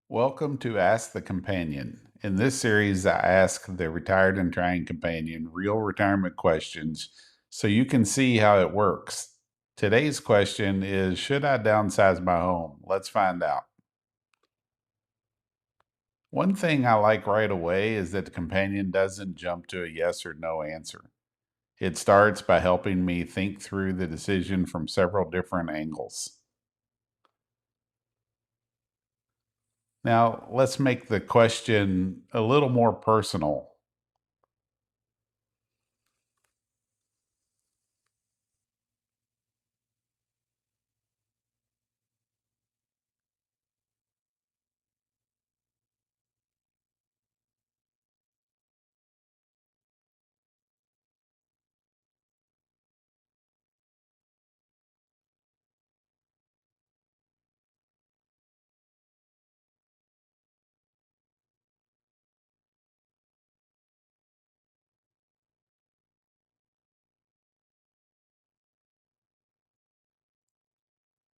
Welcome to Ask the Companion. In this series, I ask the retired and trying companion real retirement questions so you can see how it works. Today's question is: should I downsize my home? Let's find out. One thing I like right away is that the companion doesn't jump to a yes or no answer. It starts by helping me think through the decision from several different angles. Now, let's make the question a little more personal.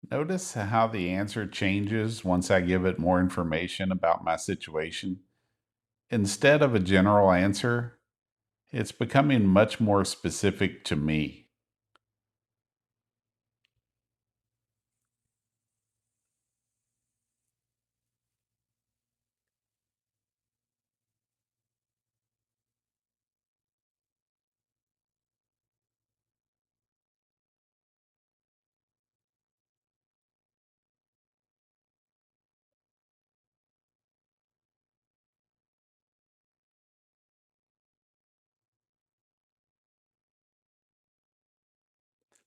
Notice how the answer changes once I give it more information about my situation. Instead of a general answer, it's becoming much more specific to me.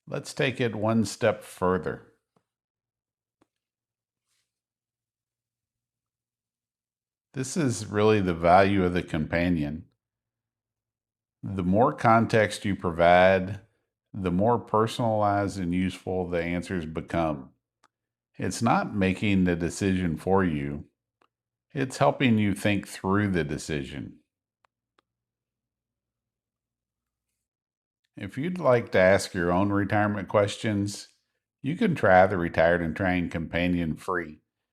Let's take it one step further. This is really the value of the companion. The more context you provide, the more personalized and useful the answers become. It's not making the decision for you, it's helping you think through the decision. If you'd like to ask your own retirement questions, you can try the Retired and Trained Companion free.